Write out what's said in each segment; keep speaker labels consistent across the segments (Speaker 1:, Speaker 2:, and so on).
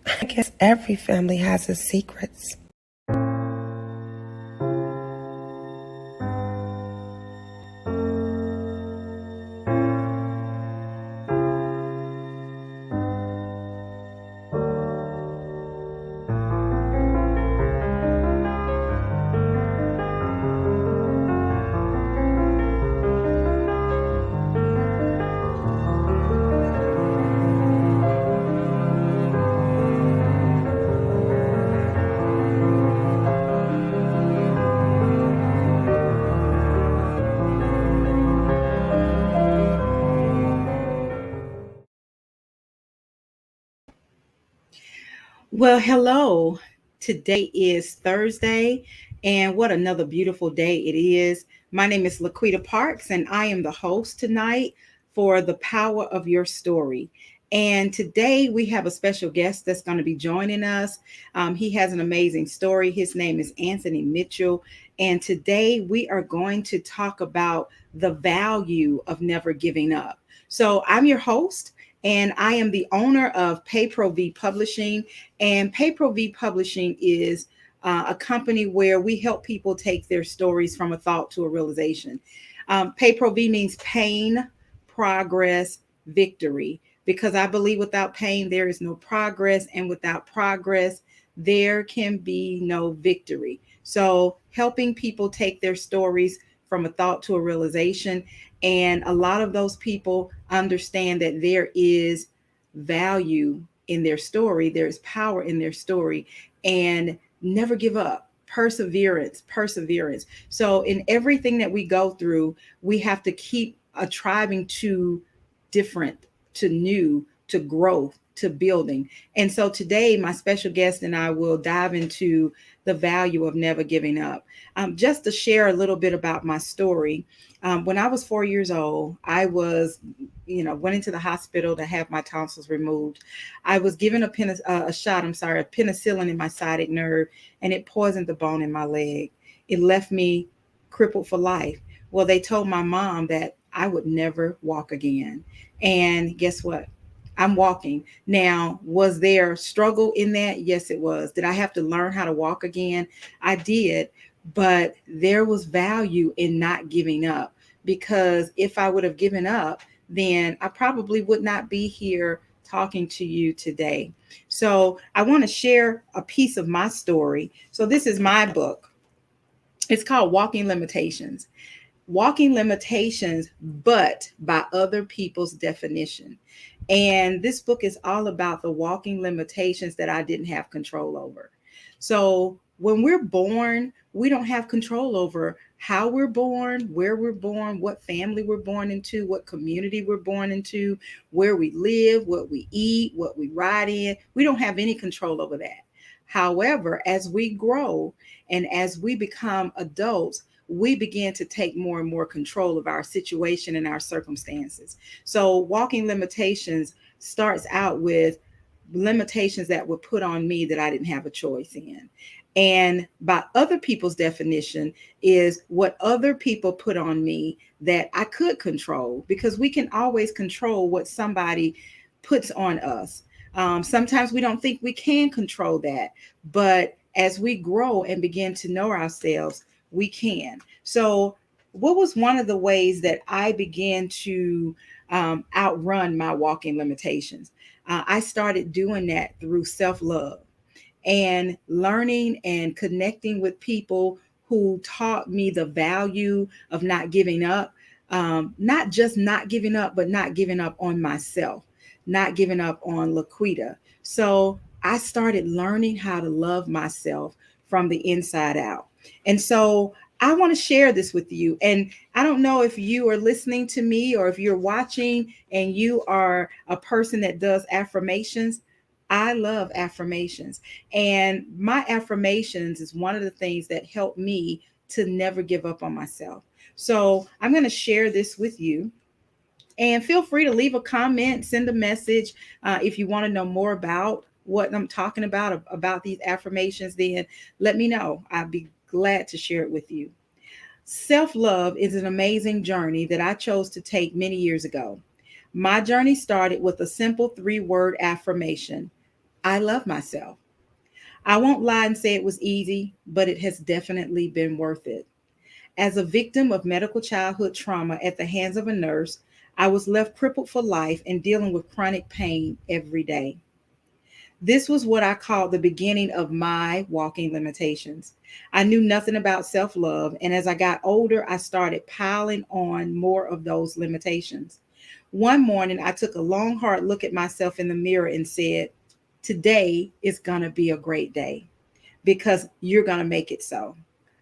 Speaker 1: I guess every family has its secrets.
Speaker 2: Well, hello. Today is Thursday, and what another beautiful day it is. My name is LaQuita Parks, and I am the host tonight for The Power of Your Story. And today we have a special guest that's going to be joining us. He has an amazing story. His name is Anthony Mitchell. And today we are going to talk about the value of never giving up. So I'm your host, and I am the owner of PayProV Publishing. And PayProV Publishing is a company where we help people take their stories from a thought to a realization. PayProV means pain, progress, victory, because I believe without pain, there is no progress. And without progress, there can be no victory. So, helping people take their stories from a thought to a realization. And a lot of those people understand that there is value in their story, there's power in their story, and never give up. Perseverance, perseverance. So, in everything that we go through, we have to keep striving to different, to new, to growth, to building. And so, today, my special guest and I will dive into the value of never giving up. Just to share a little bit about my story, when I was 4 years old, I was, went into the hospital to have my tonsils removed. I was given a shot, of penicillin in my sciatic nerve, and it poisoned the bone in my leg. It left me crippled for life. Well, they told my mom that I would never walk again. And guess what? I'm walking. Now, was there struggle in that? Yes, it was. Did I have to learn how to walk again? I did. But there was value in not giving up, because if I would have given up, then I probably would not be here talking to you today. So I want to share a piece of my story. So this is my book. It's called Walking Limitations. Walking limitations, but by other people's definition. And this book is all about the walking limitations that I didn't have control over. So when we're born, we don't have control over how we're born, where we're born, what family we're born into, what community we're born into, where we live, what we eat, what we ride in. We don't have any control over that. However, as we grow and as we become adults, we begin to take more and more control of our situation and our circumstances. So, walking limitations starts out with limitations that were put on me that I didn't have a choice in. And by other people's definition is what other people put on me that I could control, because we can always control what somebody puts on us. Sometimes we don't think we can control that, but as we grow and begin to know ourselves, we can. So, what was one of the ways that I began to outrun my walking limitations? I started doing that through self love and learning and connecting with people who taught me the value of not giving up. Not just not giving up, but not giving up on myself, not giving up on LaQuita. So I started learning how to love myself from the inside out. And so I want to share this with you. And I don't know if you are listening to me or if you're watching and you are a person that does affirmations. I love affirmations. And my affirmations is one of the things that help me to never give up on myself. So I'm going to share this with you. And feel free to leave a comment, send a message if you want to know more about what I'm talking about these affirmations. Then let me know. I'd be glad to share it with you. Self love is an amazing journey that I chose to take many years ago. My journey started with a simple 3-word affirmation: I love myself. I won't lie and say it was easy, but it has definitely been worth it. As a victim of medical childhood trauma at the hands of a nurse, I was left crippled for life and dealing with chronic pain every day. This was what I call the beginning of my walking limitations. I knew nothing about self love, and as I got older, I started piling on more of those limitations. One morning, I took a long, hard look at myself in the mirror and said, today is going to be a great day because you're going to make it so.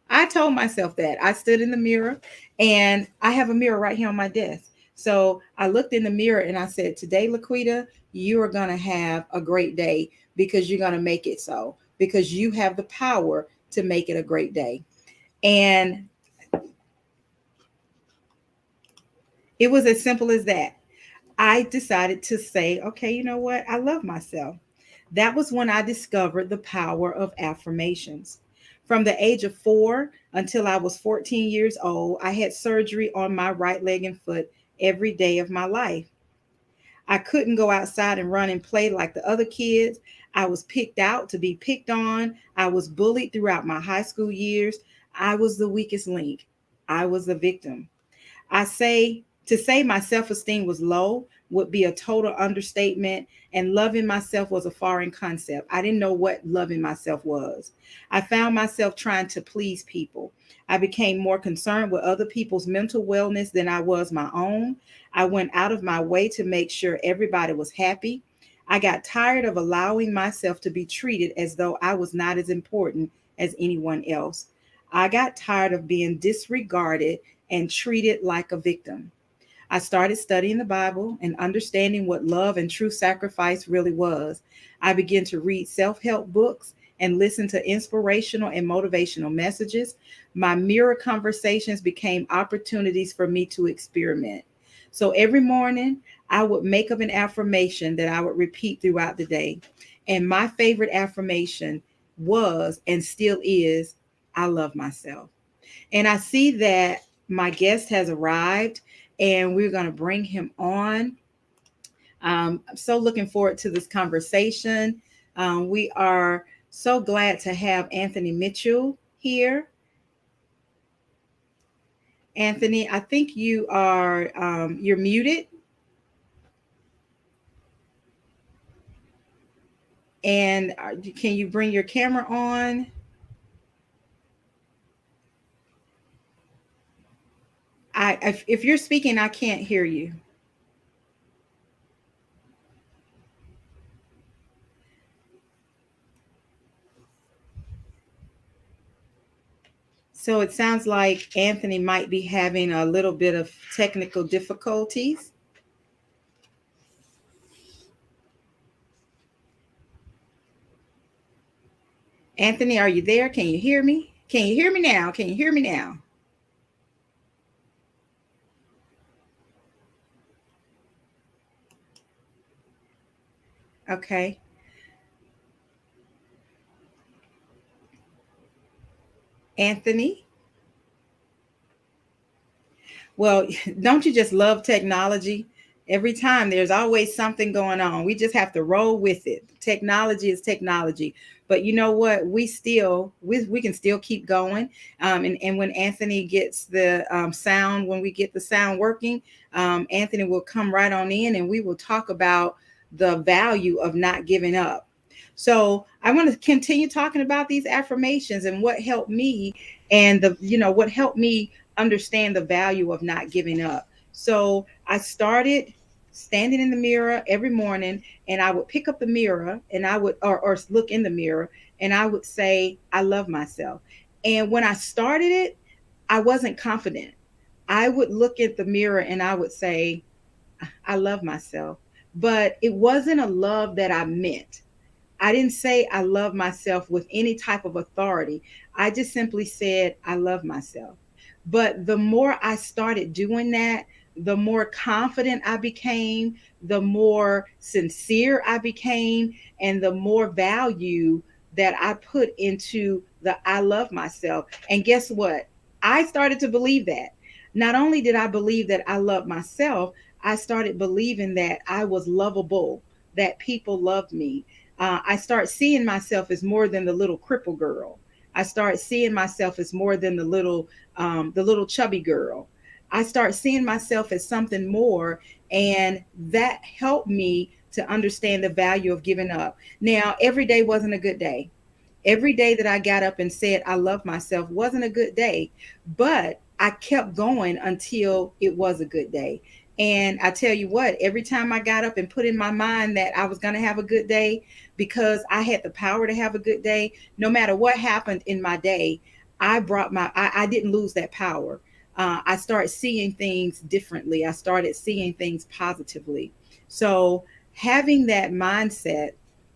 Speaker 2: I told myself that. I stood in the mirror, and I have a mirror right here on my desk. So I looked in the mirror and I said, today, LaQuita, you are going to have a great day because you're going to make it so, because you have the power to make it a great day. And it was as simple as that. I decided to say, okay, you know what? I love myself. That was when I discovered the power of affirmations. From the age of 4 until I was 14 years old, I had surgery on my right leg and foot every day of my life. I couldn't go outside and run and play like the other kids. I was picked out to be picked on. I was bullied throughout my high school years. I was the weakest link. I was the victim. I say to say my self esteem was low would be a total understatement, and loving myself was a foreign concept. I didn't know what loving myself was. I found myself trying to please people. I became more concerned with other people's mental wellness than I was my own. I went out of my way to make sure everybody was happy. I got tired of allowing myself to be treated as though I was not as important as anyone else. I got tired of being disregarded and treated like a victim. I started studying the Bible and understanding what love and true sacrifice really was. I began to read self help books and listen to inspirational and motivational messages. My mirror conversations became opportunities for me to experiment. So every morning, I would make up an affirmation that I would repeat throughout the day. And my favorite affirmation was and still is, I love myself. And I see that my guest has arrived and we're going to bring him on. I'm so looking forward to this conversation. We are so glad to have Anthony Mitchell here. Anthony, I think you're muted. And can you bring your camera on? If you're speaking, I can't hear you. So it sounds like Anthony might be having a little bit of technical difficulties. Anthony, are you there? Can you hear me? Can you hear me now? Can you hear me now? Okay. Anthony? Well, don't you just love technology? Every time there's always something going on. We just have to roll with it. Technology is technology. But you know what? We can still keep going. And when Anthony gets the sound, when we get the sound working, Anthony will come right on in and we will talk about the value of not giving up. So I want to continue talking about these affirmations and what helped me and what helped me understand the value of not giving up. So I started standing in the mirror every morning and I would pick up the mirror and I would or look in the mirror and I would say, I love myself. And when I started it, I wasn't confident. I would look at the mirror and I would say, I love myself. But it wasn't a love that I meant. I didn't say I love myself with any type of authority. I just simply said, I love myself. But the more I started doing that, the more confident I became, the more sincere I became, and the more value that I put into the I love myself. And guess what? I started to believe that. Not only did I believe that I love myself, I started believing that I was lovable that people loved me. I start seeing myself as more than the little cripple girl. I start seeing myself as more than the little chubby girl. I start seeing myself as something more, and that helped me to understand the value of giving up. Now, every day wasn't a good day. Every day that I got up and said I love myself wasn't a good day, but I kept going until it was a good day. And I tell you what, every time I got up and put in my mind that I was going to have a good day, because I had the power to have a good day, no matter what happened in my day, I didn't lose that power. I started seeing things differently. I started seeing things positively. So having that mindset,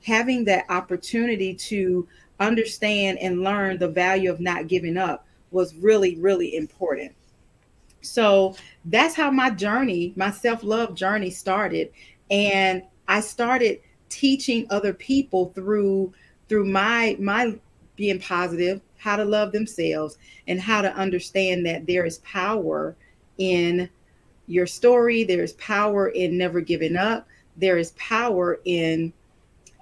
Speaker 2: having that opportunity to understand and learn the value of not giving up was really, really important. So that's how my journey, my self-love journey started. And I started teaching other people through my being positive, how to love themselves and how to understand that there is power in your story, there's power in never giving up, there is power in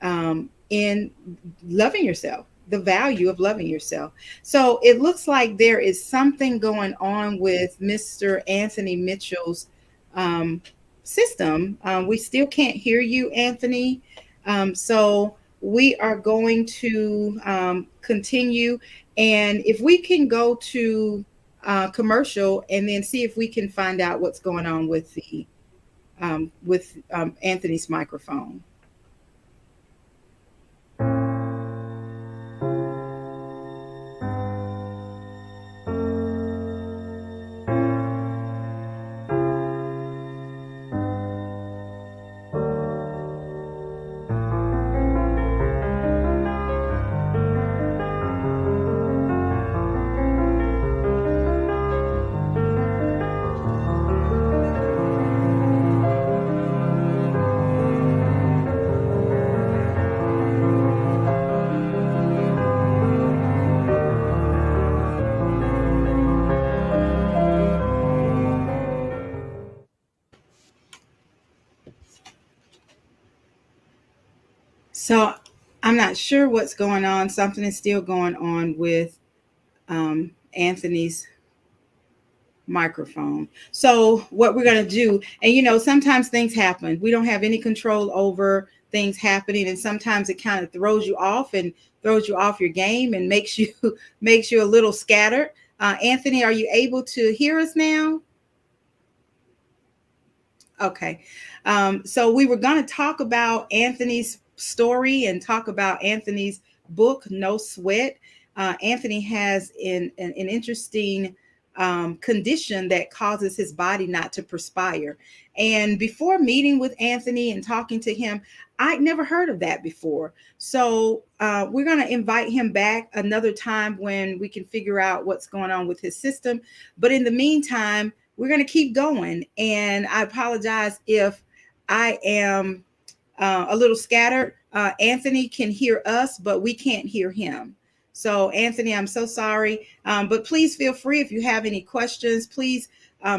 Speaker 2: loving yourself, the value of loving yourself. So it looks like there is something going on with Mr. Anthony Mitchell's um, system. We still can't hear you, Anthony. So we are going to continue. And if we can go to commercial and then see if we can find out what's going on with the with Anthony's microphone. So I'm not sure what's going on. Something is still going on with Anthony's microphone. So what we're going to do, and sometimes things happen. We don't have any control over things happening, and sometimes it kind of throws you off and throws you off your game and makes you makes you a little scattered. Anthony, are you able to hear us now? Okay. So we were going to talk about Anthony's story and talk about Anthony's book, No Sweat. Anthony has an interesting condition that causes his body not to perspire. And before meeting with Anthony and talking to him, I'd never heard of that before. So we're going to invite him back another time when we can figure out what's going on with his system. But in the meantime, we're going to keep going. And I apologize if I am a little scattered. Anthony can hear us, but we can't hear him. So, Anthony, I'm so sorry. But please feel free if you have any questions, please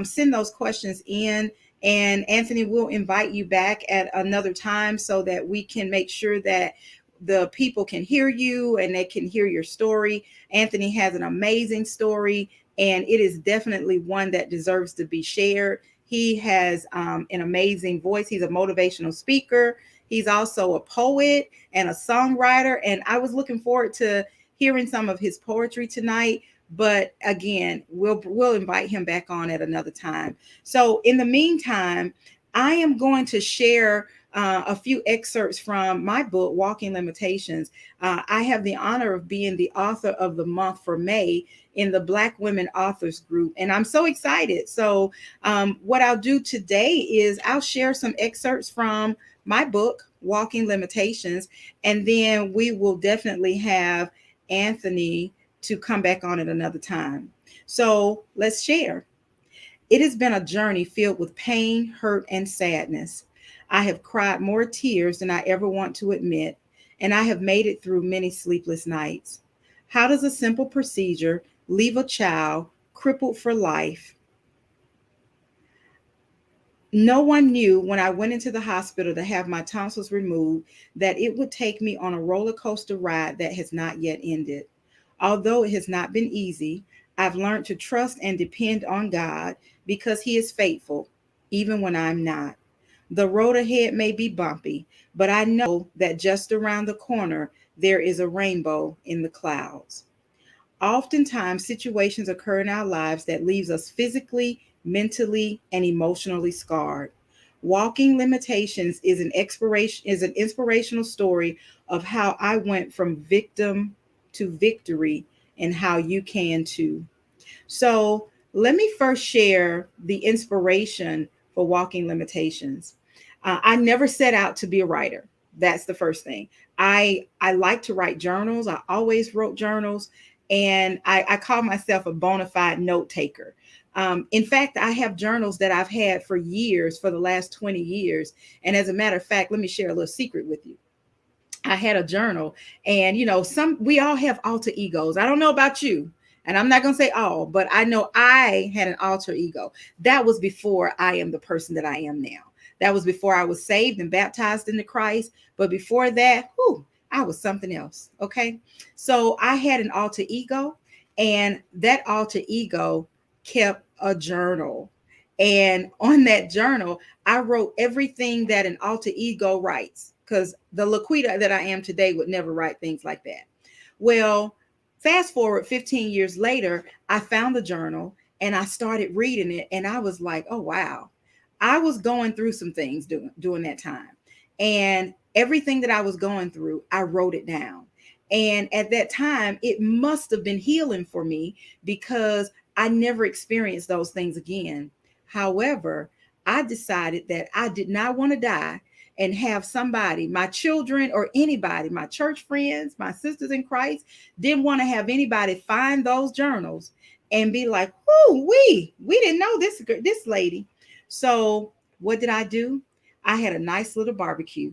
Speaker 2: send those questions in. And Anthony will invite you back at another time so that we can make sure that the people can hear you and they can hear your story. Anthony has an amazing story, and it is definitely one that deserves to be shared. He has an amazing voice. He's a motivational speaker. He's also a poet and a songwriter. And I was looking forward to hearing some of his poetry tonight. But again, we'll invite him back on at another time. So in the meantime, I am going to share a few excerpts from my book, Walking Limitations. I have the honor of being the author of the month for May in the Black Women Authors Group, and I'm so excited. So what I'll do today is I'll share some excerpts from my book, Walking Limitations, and then we will definitely have Anthony to come back on at another time. So let's share. It has been a journey filled with pain, hurt, and sadness. I have cried more tears than I ever want to admit, and I have made it through many sleepless nights. How does a simple procedure, leave a child crippled for life? No one knew when I went into the hospital to have my tonsils removed that it would take me on a roller coaster ride that has not yet ended. Although it has not been easy, I've learned to trust and depend on God because He is faithful, even when I'm not. The road ahead may be bumpy, but I know that just around the corner there is a rainbow in the clouds. Oftentimes, situations occur in our lives that leaves us physically, mentally, and emotionally scarred. Walking Limitations is an inspirational story of how I went from victim to victory and how you can too. So, let me first share the inspiration for Walking Limitations. I never set out to be a writer. That's the first thing. I like to write journals. I always wrote journals, and I call myself a bona fide note taker. In fact, I have journals that I've had for years, for the last 20 years. And as a matter of fact, let me share a little secret with you. I had a journal, and some we all have alter egos. I don't know about you, and I'm not going to say all, but I know I had an alter ego. That was before I am the person that I am now. That was before I was saved and baptized into Christ. But before that, whew, I was something else. Okay. So I had an alter ego, and that alter ego kept a journal. And on that journal, I wrote everything that an alter ego writes, because the LaQuita that I am today would never write things like that. Well, fast forward 15 years later, I found the journal and I started reading it, and I was like, oh, wow. I was going through some things during that time. And everything that I was going through, I wrote it down. And at that time, it must have been healing for me because I never experienced those things again. However, I decided that I did not want to die and have somebody, my children or anybody, my church friends, my sisters in Christ, didn't want to have anybody find those journals and be like, "Oh, we didn't know this lady." So what did I do? I had a nice little barbecue.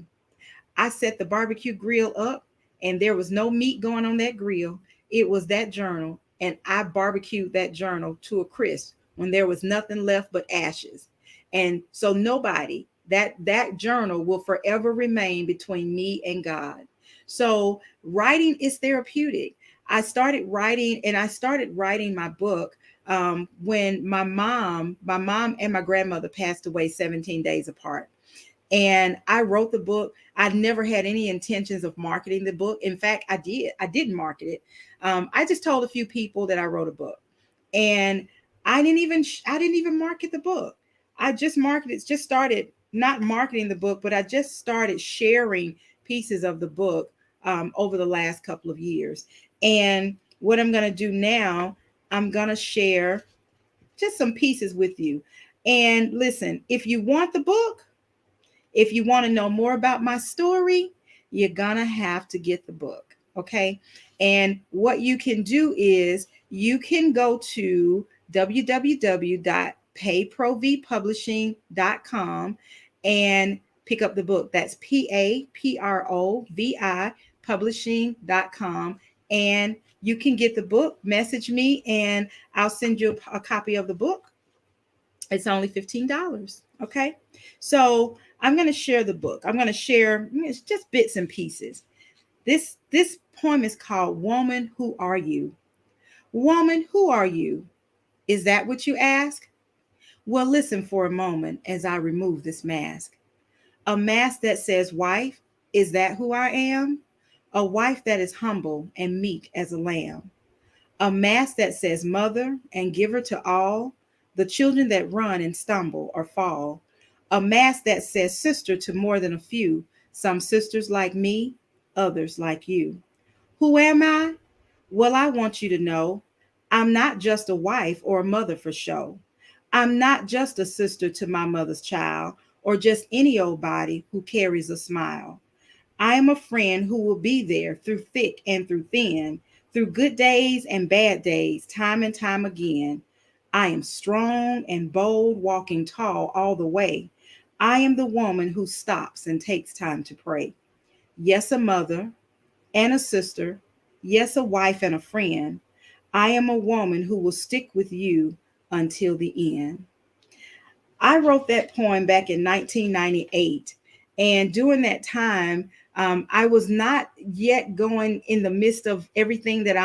Speaker 2: I set the barbecue grill up, and there was no meat going on that grill. It was that journal, and I barbecued that journal to a crisp when there was nothing left but ashes. And so nobody, that journal will forever remain between me and God. So writing is therapeutic. I started writing my book when my mom and my grandmother passed away 17 days apart. And I wrote the book. I never had any intentions of marketing the book. In fact, I didn't market it. I just told a few people that I wrote a book, and I didn't even market the book. I just started not marketing the book, but I just started sharing pieces of the book over the last couple of years. And what I'm going to do now, I'm going to share just some pieces with you. And listen, if you want the book, if you want to know more about my story, you're going to have to get the book. Okay. And what you can do is you can go to www.payprovipublishing.com and pick up the book. That's PAPROVI publishing.com. And you can get the book, message me, and I'll send you a copy of the book. It's only $15. Okay. So I'm going to share the book. I'm going to share just bits and pieces. This poem is called Woman, Who Are You? Woman, who are you? Is that what you ask? Well, listen for a moment as I remove this mask. A mask that says wife, is that who I am? A wife that is humble and meek as a lamb. A mask that says mother and giver to all, the children that run and stumble or fall. A mask that says sister to more than a few, some sisters like me, others like you. Who am I? Well, I want you to know I'm not just a wife or a mother for show. I'm not just a sister to my mother's child or just any old body who carries a smile. I am a friend who will be there through thick and through thin, through good days and bad days, time and time again. I am strong and bold, walking tall all the way. I am the woman who stops and takes time to pray. Yes, a mother and a sister. Yes, a wife and a friend. I am a woman who will stick with you until the end. I wrote that poem back in 1998. And during that time, I was not yet going in the midst of everything that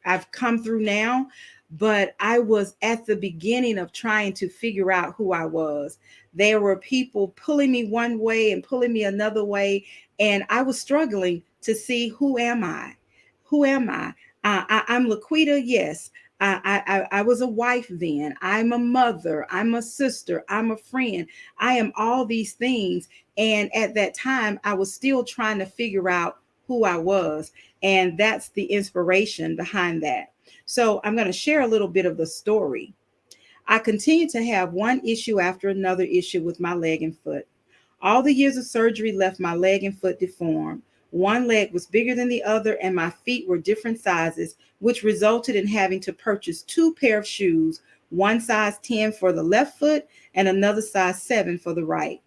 Speaker 2: I've come through now, but I was at the beginning of trying to figure out who I was. There were people pulling me one way and pulling me another way, and I was struggling to see who am I? Who am I? I'm LaQuita, yes. I was a wife then. I'm a mother. I'm a sister. I'm a friend. I am all these things. And at that time, I was still trying to figure out who I was. And that's the inspiration behind that. So I'm going to share a little bit of the story. I continued to have one issue after another issue with my leg and foot. All the years of surgery left my leg and foot deformed. One leg was bigger than the other, and my feet were different sizes, which resulted in having to purchase two pair of shoes, one size 10 for the left foot and another size 7 for the right.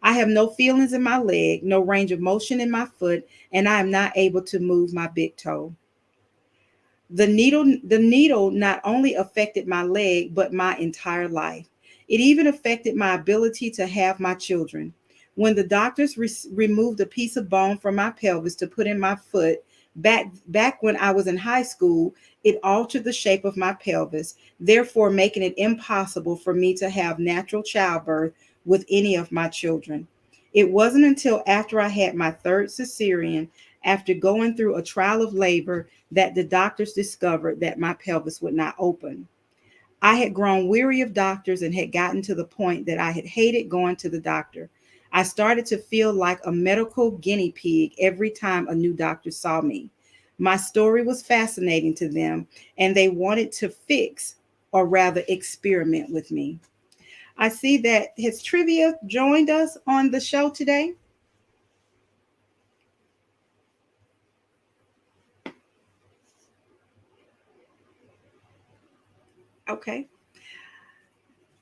Speaker 2: I have no feelings in my leg, no range of motion in my foot, and I am not able to move my big toe. The needle not only affected my leg, but my entire life. It even affected my ability to have my children. When the doctors removed a piece of bone from my pelvis to put in my foot, back when I was in high school, it altered the shape of my pelvis, therefore making it impossible for me to have natural childbirth with any of my children. It wasn't until after I had my third cesarean, after going through a trial of labor, that the doctors discovered that my pelvis would not open. I had grown weary of doctors and had gotten to the point that I had hated going to the doctor. I started to feel like a medical guinea pig every time a new doctor saw me. My story was fascinating to them, and they wanted to fix, or rather experiment with me. I see that his trivia joined us on the show today. Okay.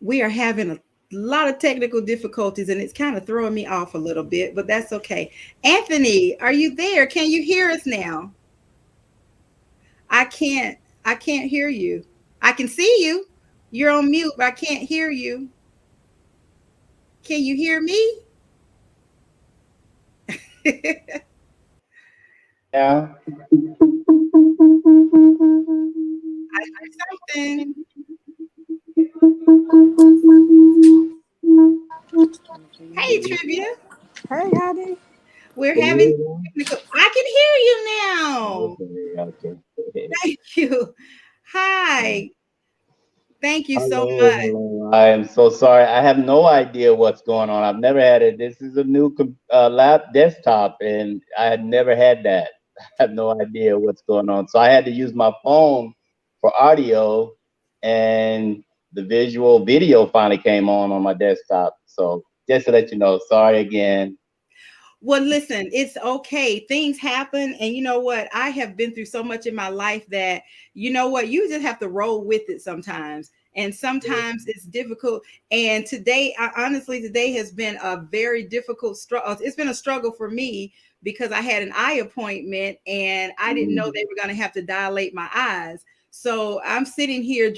Speaker 2: We are having a lot of technical difficulties and it's kind of throwing me off a little bit, but that's okay. Anthony, are you there? Can you hear us now? I can't I can't hear you. I can see you. You're on mute, but I can't hear you. Can you hear me?
Speaker 3: Yeah.
Speaker 2: Something. Hey trivia.
Speaker 4: Hey, honey.
Speaker 2: We're
Speaker 3: Can
Speaker 2: having
Speaker 3: you
Speaker 2: technical. I can hear you now.
Speaker 3: hear me? Okay. Okay.
Speaker 2: Thank you. Hi. Thank you so
Speaker 3: Hello,
Speaker 2: much.
Speaker 3: hello. I am so sorry. I have no idea what's going on. I've never had it. This is a new lap desktop, and I had never had that. I have no idea what's going on. So I had to use my phone for audio, and the visual video finally came on my desktop. So just to let you know, sorry again.
Speaker 2: Well, listen, it's okay. Things happen. And you know what? I have been through so much in my life that, you know what? You just have to roll with it sometimes. And sometimes it's difficult. And today, honestly, today has been a very difficult struggle. It's been a struggle for me because I had an eye appointment and I didn't know
Speaker 3: Mm.
Speaker 2: they were going to have to dilate my eyes. So I'm sitting here.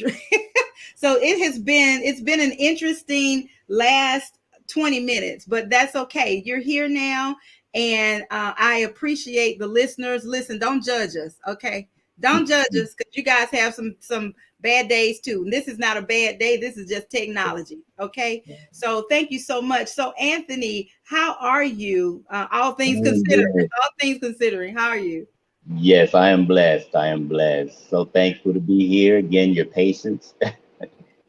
Speaker 2: So it's been an interesting last 20 minutes, but that's okay. You're here now, and I appreciate the listeners. Listen, don't judge us, okay? Don't judge us because you guys have some bad days too. And this is not a bad day. This is just technology, okay? So thank you so much. So Anthony, how are you? All things
Speaker 3: I'm
Speaker 2: considered,
Speaker 3: blessed.
Speaker 2: all things considering, how are you?
Speaker 3: Yes, I am blessed. I am blessed. So thankful to be here. Again, your patience.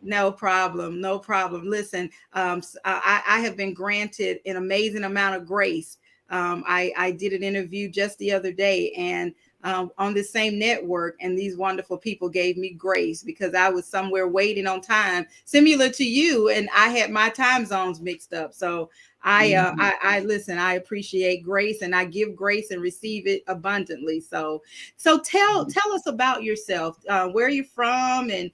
Speaker 2: No problem. No problem. Listen, I have been granted an amazing amount of grace. I did an interview just the other day and on the same network, and these wonderful people gave me grace because I was somewhere waiting on time, similar to you, and I had my time zones mixed up. So I listen. I appreciate grace, and I give grace and receive it abundantly. So tell us about yourself. Where are you from, and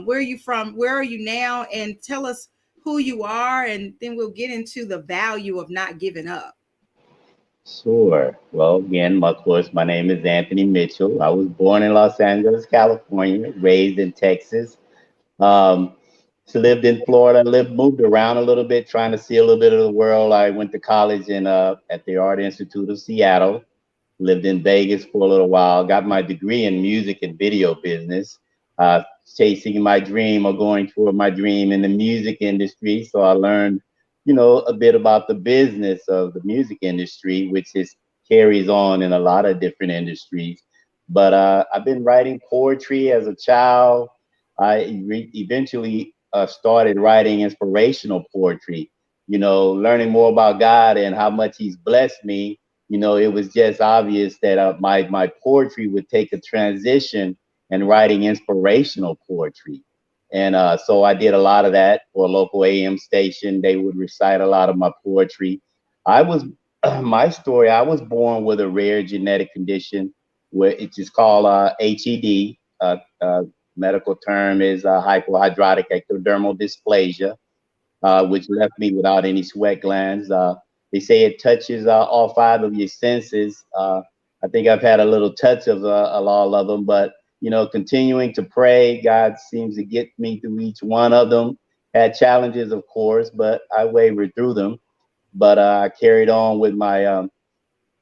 Speaker 2: where are you from? Where are you now? And tell us who you are, and then we'll get into the value of not giving up.
Speaker 3: Sure. Well, again, of course, my name is Anthony Mitchell. I was born in Los Angeles, California, raised in Texas. Um, lived in Florida, moved around a little bit, trying to see a little bit of the world. I went to college in at the Art Institute of Seattle, lived in Vegas for a little while, got my degree in music and video business, uh, chasing my dream or going toward my dream in the music industry. So I learned, a bit about the business of the music industry, which is carries on in a lot of different industries. But I've been writing poetry as a child. Eventually started writing inspirational poetry, learning more about God and how much He's blessed me. It was just obvious that my poetry would take a transition and writing inspirational poetry. And so I did a lot of that for a local AM station. They would recite a lot of my poetry. I was, my story, I was born with a rare genetic condition where it is called HED. Medical term is hypohidrotic ectodermal dysplasia, which left me without any sweat glands. They say it touches all five of your senses. I think I've had a little touch of all of them, but continuing to pray, God seems to get me through each one of them. Had challenges, of course, but I wavered through them. But I carried on with my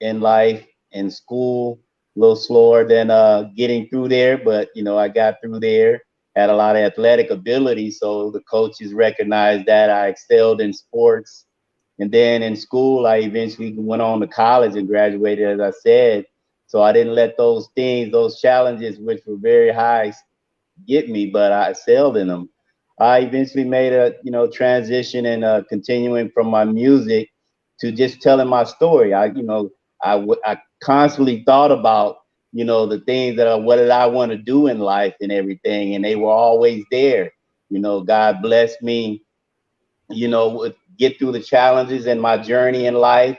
Speaker 3: in life, in school, a little slower than getting through there, but I got through there. Had a lot of athletic ability, so the coaches recognized that I excelled in sports. And then in school, I eventually went on to college and graduated, as I said. So I didn't let those things, those challenges, which were very high, get me, but I excelled in them. I eventually made a transition and continuing from my music to just telling my story. I constantly thought about the things what did I want to do in life and everything, and they were always there. God blessed me, get through the challenges in my journey in life.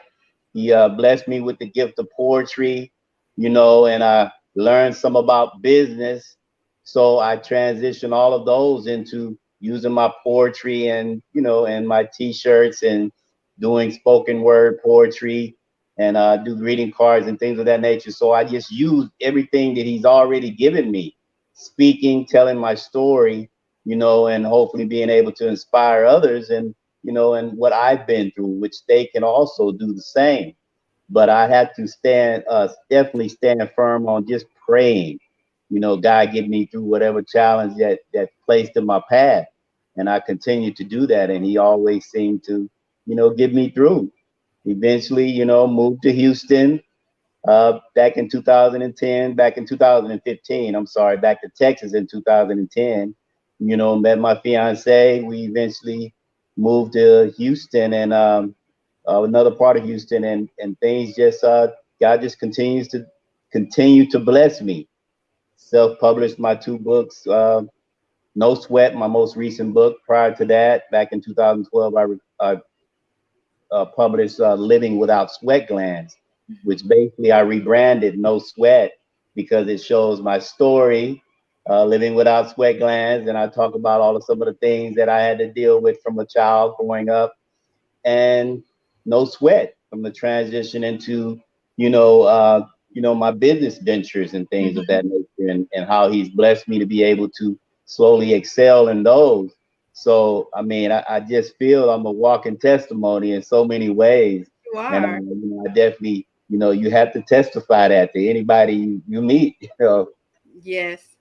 Speaker 3: He blessed me with the gift of poetry, and I learned some about business. So I transitioned all of those into using my poetry and, and my t-shirts and doing spoken word poetry and do greeting cards and things of that nature. So I just used everything that he's already given me, speaking, telling my story, and hopefully being able to inspire others and, and what I've been through, which they can also do the same. But I had to definitely stand firm on just praying. God get me through whatever challenge that placed in my path, and I continue to do that. And He always seemed to, get me through. Eventually, moved to Houston back in 2010, back in 2015. I'm sorry, back to Texas in 2010. Met my fiance. We eventually moved to Houston and another part of Houston, and things just God just continue to bless me. Self-published my two books, No Sweat, my most recent book. Prior to that, back in 2012, I published Living Without Sweat Glands, which basically I rebranded No Sweat because it shows my story, living without sweat glands, and I talk about all of some of the things that I had to deal with from a child growing up, and no sweat from the transition into you know uh, my business ventures and things of
Speaker 2: Mhm.
Speaker 3: that nature, and how he's blessed me to be able to slowly excel in those. So I mean, I just feel I'm a walking testimony in so many ways,
Speaker 2: You
Speaker 3: and
Speaker 2: are.
Speaker 3: I definitely you have to testify that to anybody you meet.
Speaker 2: Yes.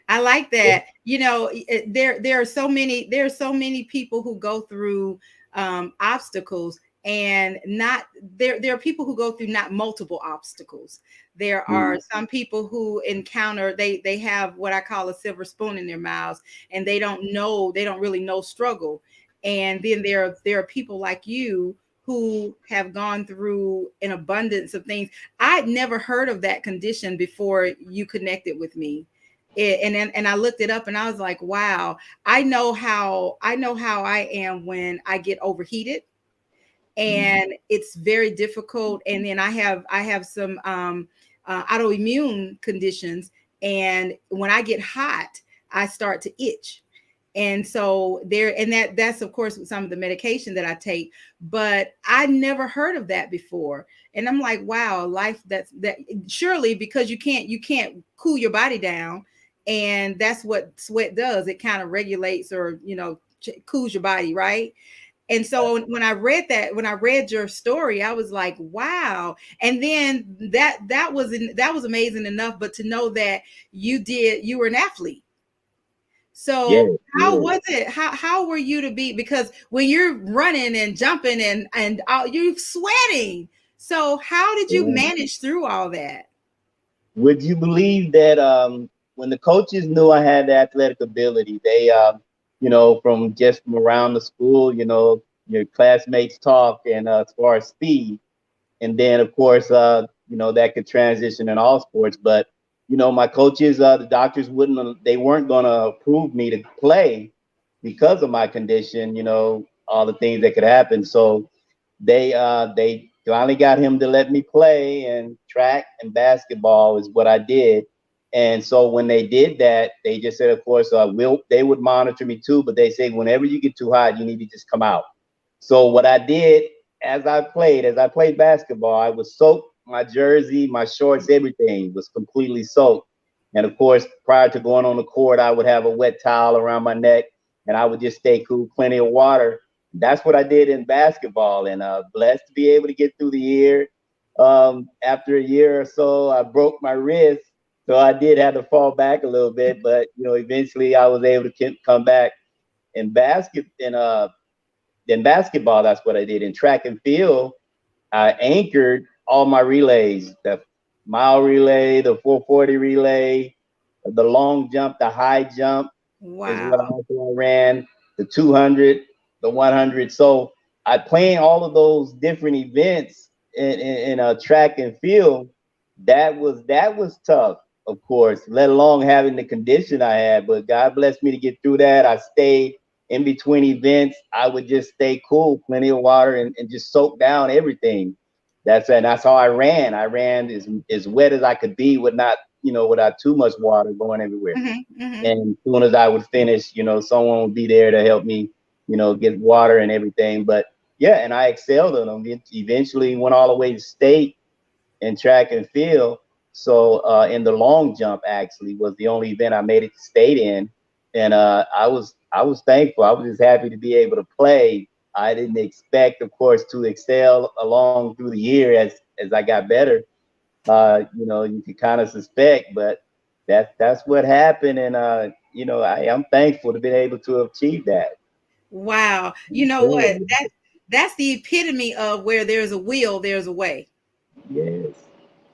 Speaker 2: I like that. There are so many people who go through obstacles, and not there are people who go through not multiple obstacles. There are
Speaker 3: Mm,
Speaker 2: some people who encounter, they have what I call a silver spoon in their mouths, and they don't really know struggle. And then there are people like you who have gone through an abundance of things. I'd never heard of that condition before you connected with me. And I looked it up, and I was like, wow, I know how I am when I get overheated,
Speaker 3: mm,
Speaker 2: and it's very difficult. And then I have some autoimmune conditions, and when I get hot, I start to itch. And so that's of course with some of the medication that I take, but I never heard of that before. And I'm like, wow, life, that surely, because you can't cool your body down, and that's what sweat does. It kind of regulates, or cools your body, right? And so when I read that, when I read your story, I was like, wow. And then that was amazing enough, but to know that you were an athlete.
Speaker 3: Yes,
Speaker 2: So how
Speaker 3: yes,
Speaker 2: was it? How were you to be? Because when you're running and jumping and you're sweating. So how did you
Speaker 3: yes.
Speaker 2: manage through all that?
Speaker 3: Would you believe that when the coaches knew I had the athletic ability, they, from just from around the school, your classmates talk, and as far as speed, and then of course, that could transition in all sports. But my coaches, the doctors they weren't going to approve me to play because of my condition. All the things that could happen. So they finally got him to let me play, and track and basketball is what I did. And so when they did that, they just said, of course, they would monitor me too, but they say whenever you get too hot, you need to just come out. So what I did as I played basketball, I was soaked. My jersey, my shorts, everything was completely soaked. And of course, prior to going on the court, I would have a wet towel around my neck, and I would just stay cool, plenty of water. That's what I did in basketball, and blessed to be able to get through the year. After a year or so, I broke my wrist, so I did have to fall back a little bit. But eventually, I was able to come back in basket. And then basketball, that's what I did. In track and field, I anchored all my relays: the mile relay, the 440 relay, the long jump, the high jump is what
Speaker 2: Wow.
Speaker 3: also I ran, the 200, the 100. So I playing all of those different events in a track and field. That was tough, of course, let alone having the condition I had. But God blessed me to get through that. I stayed in between events. I would just stay cool, plenty of water, and just soak down everything. That's how I ran. I ran as wet as I could be, with not without too much water going everywhere.
Speaker 2: Hmm. Hmm.
Speaker 3: And as soon as I would finish, someone would be there to help me, get water and everything. But yeah, and I excelled in them. Eventually went all the way to state in track and field. So in the long jump, actually was the only event I made it to state in, and I was thankful. I was just happy to be able to play. I didn't expect, of course, to excel along through the year as I got better. You could kind of suspect, but that's what happened, and I'm thankful to be able to achieve that.
Speaker 2: Wow. You know what? That's the epitome of where there's a will, there's a way.
Speaker 3: Yes,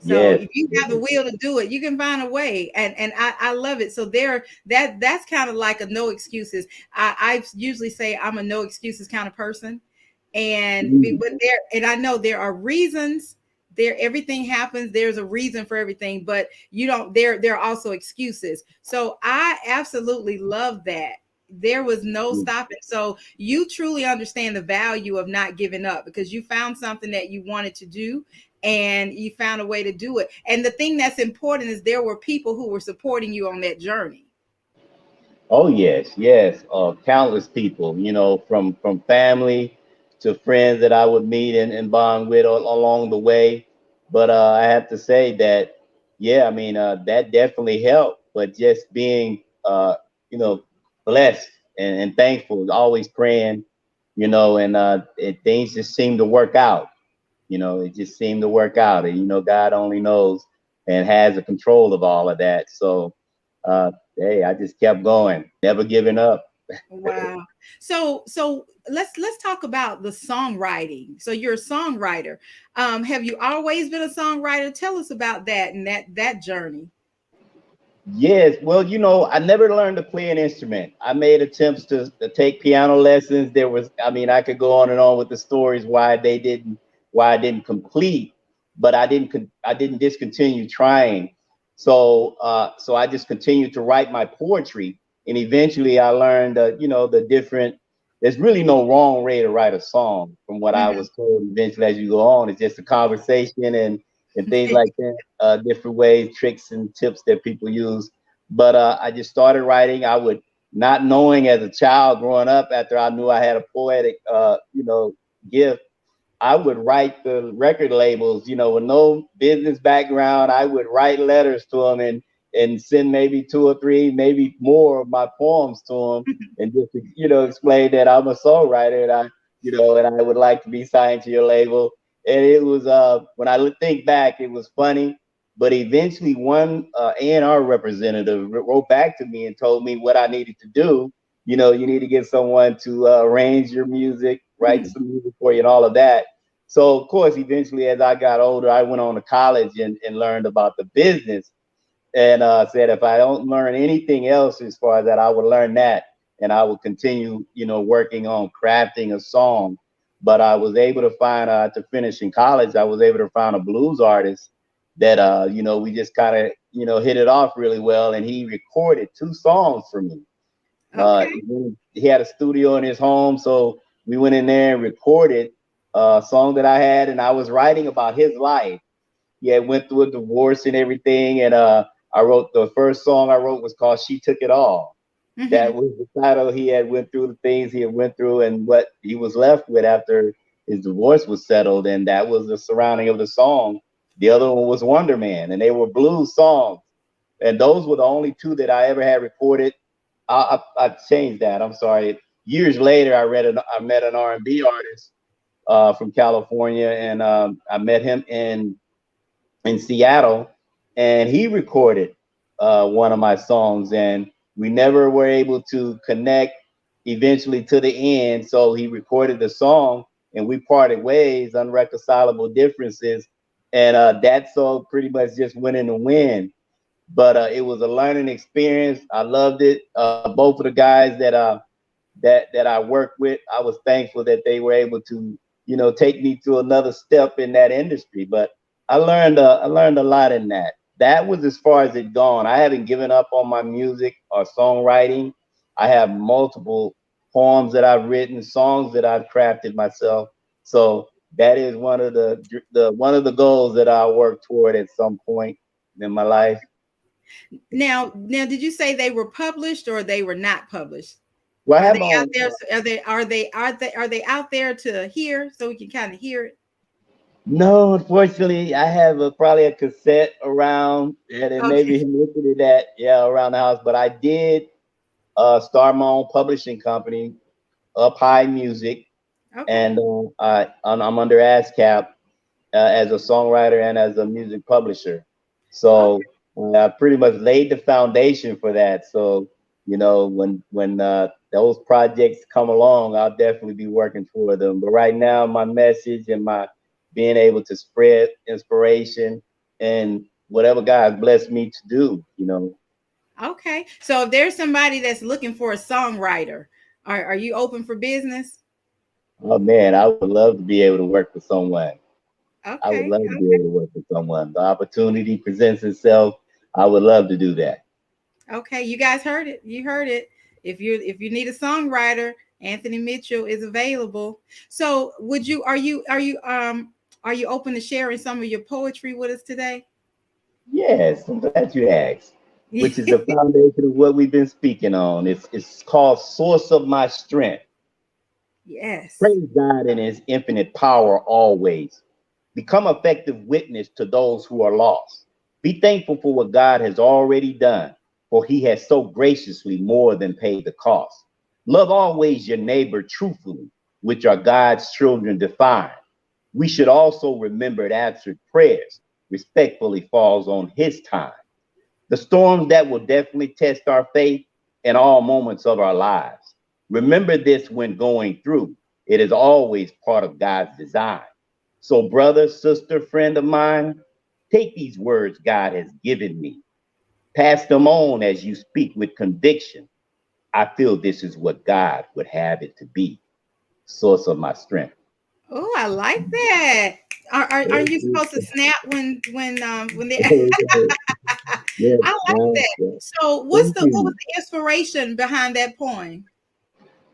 Speaker 2: So
Speaker 3: yes,
Speaker 2: if you have the
Speaker 3: yes.
Speaker 2: will to do it, you can find a way. And I love it. So that's kind of like a no excuses. I usually say I'm a no excuses kind of person.
Speaker 3: Mm.
Speaker 2: But there, and I know there are reasons. There, everything happens. There's a reason for everything, but you don't. There are also excuses. So I absolutely love that. There was no
Speaker 3: Mm.
Speaker 2: stopping. So you truly understand the value of not giving up because you found something that you wanted to do and you found a way to do it. And the thing that's important is there were people who were supporting you on that journey.
Speaker 3: Oh yes, yes. Countless people, from family to friends that I would meet and bond with along the way. But I have to say that, yeah, I mean, that definitely helped. But just being, you know, blessed and thankful, always praying, and things just seem to work out. It just seemed to work out. And God only knows and has the control of all of that. So, hey, I just kept going, never giving up.
Speaker 2: Wow. So let's talk about the songwriting. So you're a songwriter. Have you always been a songwriter? Tell us about that and that journey.
Speaker 3: Yes, well, I never learned to play an instrument. I made attempts to take piano lessons. I mean, I could go on and on with the stories why I didn't complete, but I didn't discontinue trying. So I just continued to write my poetry, and eventually I learned, the different. There's really no wrong way to write a song, from what I
Speaker 2: Mhm.
Speaker 3: was told. Eventually, as you go on, it's just a conversation and things like that, different ways, tricks and tips that people use. But I just started writing. I would, not knowing as a child growing up, after I knew I had a poetic, gift, I would write the record labels, with no business background. I would write letters to them, and and send maybe two or three, maybe more of my poems to him, and just explain that I'm a songwriter and I would like to be signed to your label. And it was when I think back, it was funny. But eventually, one A&R representative wrote back to me and told me what I needed to do. You need to get someone to arrange your music, write some music for you, and all of that. So, of course, eventually, as I got older, I went on to college and learned about the business, and said if I don't learn anything else as far as that, I would learn that, and I would continue, working on crafting a song. But I was able to find, to finish in college, I was able to find a blues artist that, we just kind of, hit it off really well, and he recorded two songs for me.
Speaker 2: Okay.
Speaker 3: He had a studio in his home, so we went in there and recorded a song that I had, and I was writing about his life. He had went through a divorce and everything, and I wrote the first song I wrote was called "She Took It All." That was the title. He had went through the things he had went through and what he was left with after his divorce was settled, and that was the surrounding of the song. The other one was Wonder Man, and they were blues songs, and those were the only two that I ever had recorded. I changed that. I'm sorry. Years later, I met an R&B artist from California, and I met him in Seattle, and he recorded one of my songs, and we never were able to connect eventually to the end. So he recorded the song, and we parted ways, unreconcilable differences, and that song pretty much just went in the wind. But it was a learning experience. I loved it. Both of the guys that I worked with, I was thankful that they were able to, take me to another step in that industry. But I learned a lot in that. That was as far as it gone. I haven't given up on my music or songwriting. I have multiple poems that I've written, songs that I've crafted myself. So that is one of the goals that I work toward at some point in my life.
Speaker 2: Now, did you say they were published or they were not published?
Speaker 3: Well, I
Speaker 2: Are
Speaker 3: have
Speaker 2: they
Speaker 3: my
Speaker 2: out
Speaker 3: own.
Speaker 2: there? Are they out there to hear so we can kind of hear it?
Speaker 3: No, unfortunately, I have probably a cassette around, and it maybe
Speaker 2: Okay.
Speaker 3: he listed it at, yeah, around the house. But I did start my own publishing company, Up High Music,
Speaker 2: Okay.
Speaker 3: and I'm under ASCAP as a songwriter and as a music publisher. So
Speaker 2: Okay.
Speaker 3: I pretty much laid the foundation for that. So when those projects come along, I'll definitely be working for them. But right now, my message and my being able to spread inspiration and whatever God blessed me to do,
Speaker 2: Okay. So if there's somebody that's looking for a songwriter, are you open for business?
Speaker 3: Oh man, I would love to be able to work with someone. I would
Speaker 2: Okay.
Speaker 3: love to be able to work with someone. The opportunity presents itself. I would love to do that.
Speaker 2: Okay. You guys heard it. You heard it. If you need a songwriter, Anthony Mitchell is available. So are you open to sharing some of your poetry with us today?
Speaker 3: Yes, I'm glad you asked. Which is the foundation of what we've been speaking on. It's called Source of My Strength.
Speaker 2: Yes.
Speaker 3: Praise God in his infinite power always. Become effective witness to those who are lost. Be thankful for what God has already done, for he has so graciously more than paid the cost. Love always your neighbor truthfully, which are God's children defined. We should also remember that answered prayers respectfully falls on his time. The storms that will definitely test our faith in all moments of our lives. Remember this when going through. It is always part of God's design. So, brother, sister, friend of mine, take these words God has given me. Pass them on as you speak with conviction. I feel this is what God would have it to be. Source of my strength.
Speaker 2: Oh, I like that. Are you supposed to snap when they
Speaker 3: Yes,
Speaker 2: I like that. So
Speaker 3: thank
Speaker 2: what was
Speaker 3: you.
Speaker 2: the inspiration behind that poem?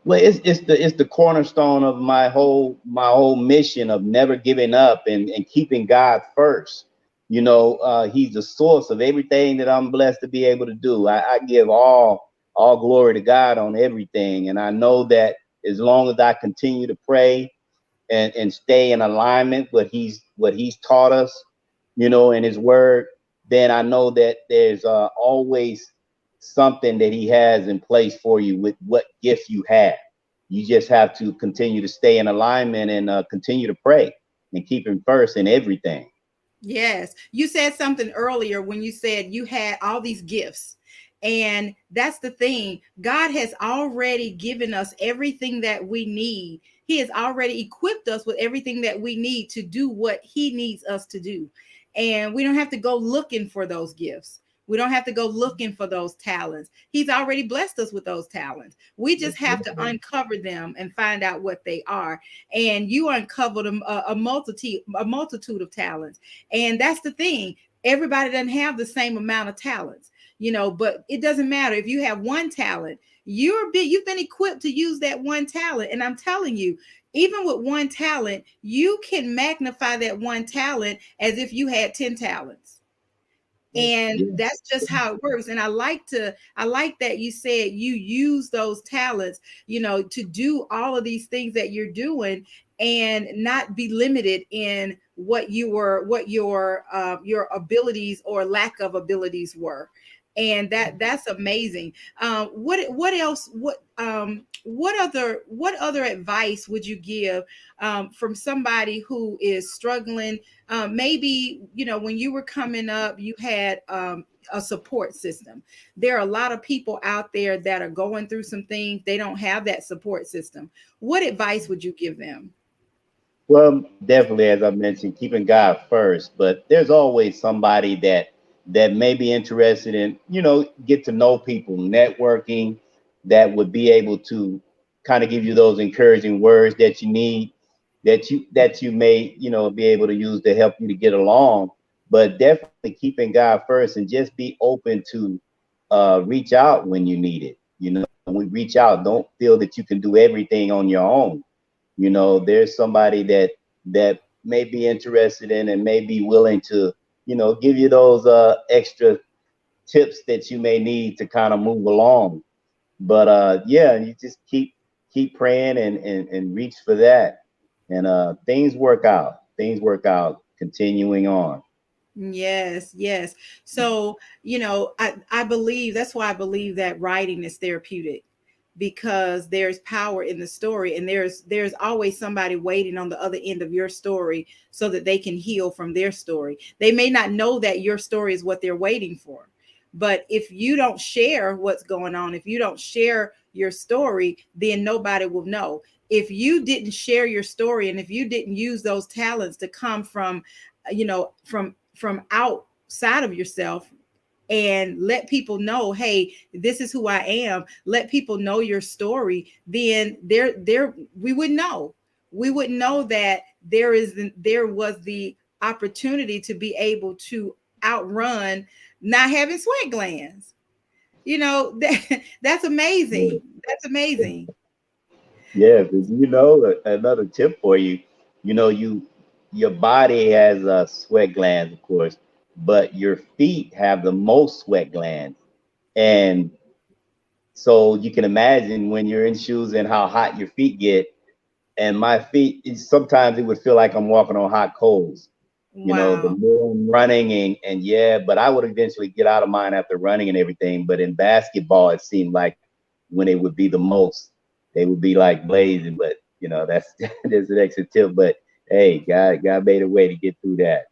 Speaker 3: Well, it's the cornerstone of my whole mission of never giving up and keeping God first. He's the source of everything that I'm blessed to be able to do. I give all glory to God on everything, and I know that as long as I continue to pray and stay in alignment what he's taught us, in his word, then I know that there's always something that he has in place for you with what gift you have. You just have to continue to stay in alignment and continue to pray and keep him first in everything.
Speaker 2: Yes. You said something earlier when you said you had all these gifts. And that's the thing. God has already given us everything that we need. He has already equipped us with everything that we need to do what He needs us to do. And we don't have to go looking for those gifts. We don't have to go looking for those talents. He's already blessed us with those talents. We just have to uncover them and find out what they are. And you uncovered a multitude of talents. And that's the thing. Everybody doesn't have the same amount of talents, but it doesn't matter if you have one talent. You've been equipped to use that one talent. And I'm telling you, even with one talent, you can magnify that one talent as if you had 10 talents. And
Speaker 3: Yeah.
Speaker 2: that's just how it works. And I like that you said you use those talents, to do all of these things that you're doing, and not be limited in what your abilities or lack of abilities were. And that's amazing. What else, what other advice would you give, from somebody who is struggling? Maybe, when you were coming up, you had a support system. There are a lot of people out there that are going through some things. They don't have that support system. What advice would you give them?
Speaker 3: Well, definitely, as I mentioned, keeping God first. But there's always somebody that may be interested in, get to know people, networking, that would be able to kind of give you those encouraging words that you need, that you may, be able to use to help you to get along. But definitely keeping God first and just be open to reach out when you need it. When we reach out, don't feel that you can do everything on your own. There's somebody that may be interested in and may be willing to, give you those extra tips that you may need to kind of move along. But yeah, you just keep praying and reach for that. And things work out continuing on.
Speaker 2: Yes, yes. So, I believe that's why I believe that writing is therapeutic, because there's power in the story, and there's always somebody waiting on the other end of your story so that they can heal from their story. They may not know that your story is what they're waiting for. But if you don't share what's going on, if you don't share your story, then nobody will know. If you didn't share your story, and if you didn't use those talents to come from, from outside of yourself, and let people know, hey, this is who I am, let people know your story, then we would know. We would know that there was the opportunity to be able to outrun not having sweat glands. That's amazing. That's amazing.
Speaker 3: Yes, and another tip for you, your body has sweat glands, of course, but your feet have the most sweat glands. And so you can imagine when you're in shoes and how hot your feet get. And my feet, sometimes it would feel like I'm walking on hot coals. The
Speaker 2: Wow.
Speaker 3: more I'm running and yeah, but I would eventually get out of mine after running and everything. But in basketball, it seemed like when it would be the most, they would be like blazing. But that's there's an extra tip. But hey, God made a way to get through that.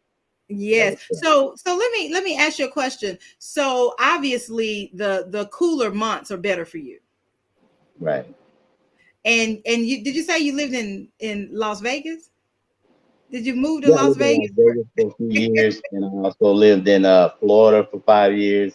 Speaker 3: That
Speaker 2: Yes.
Speaker 3: was tough.
Speaker 2: So let me ask you a question. So obviously the cooler months are better for you.
Speaker 3: Right.
Speaker 2: And did you say you lived in Las Vegas? Did you move to
Speaker 3: Yeah, I
Speaker 2: Las
Speaker 3: lived in Las
Speaker 2: Vegas?
Speaker 3: Vegas for a few years, and I also lived in Florida for 5 years.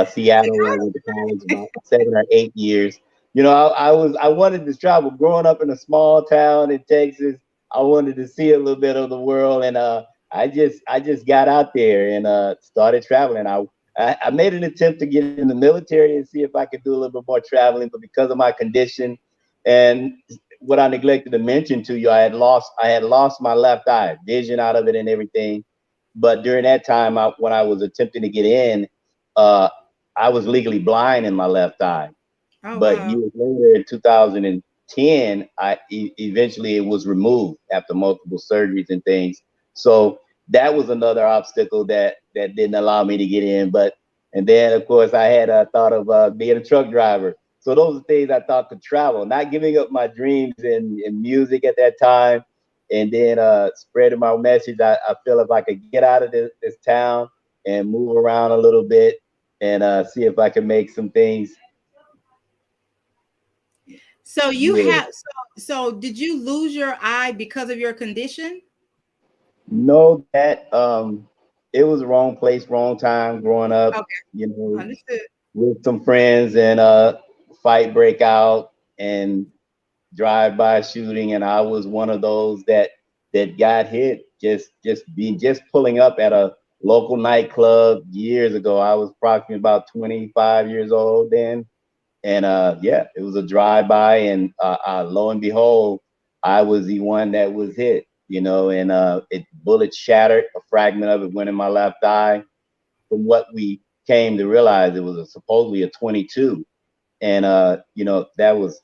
Speaker 3: Seattle, where I went to college, about 7 or 8 years. I wanted to travel. Growing up in a small town in Texas, I wanted to see a little bit of the world, and I just got out there and started traveling. I made an attempt to get in the military and see if I could do a little bit more traveling, but because of my condition and what I neglected to mention to you, I had lost my left eye, vision out of it and everything. But during that time, when I was attempting to get in, uh, I was legally blind in my left eye.
Speaker 2: Oh
Speaker 3: But
Speaker 2: wow.
Speaker 3: years later, in 2010, eventually it was removed after multiple surgeries and things. So that was another obstacle that that didn't allow me to get in. And then of course I had thought of being a truck driver. So those are things I thought could travel, not giving up my dreams in music at that time. And then spreading my message. I feel if I could get out of this town and move around a little bit and see if I can make some things.
Speaker 2: So you have so did you lose your eye because of your condition?
Speaker 3: Know that it was the wrong place, wrong time growing up,
Speaker 2: Okay,
Speaker 3: you know,
Speaker 2: understood.
Speaker 3: with some friends and fight break out and drive-by shooting, and I was one of those that got hit just pulling up at a local nightclub years ago. I was approximately about 25 years old then. And yeah, it was a drive-by, and lo and behold, I was the one that was hit, you know, and it bullet shattered, a fragment of it went in my left eye. From what we came to realize, it was supposedly a 22, and you know, that was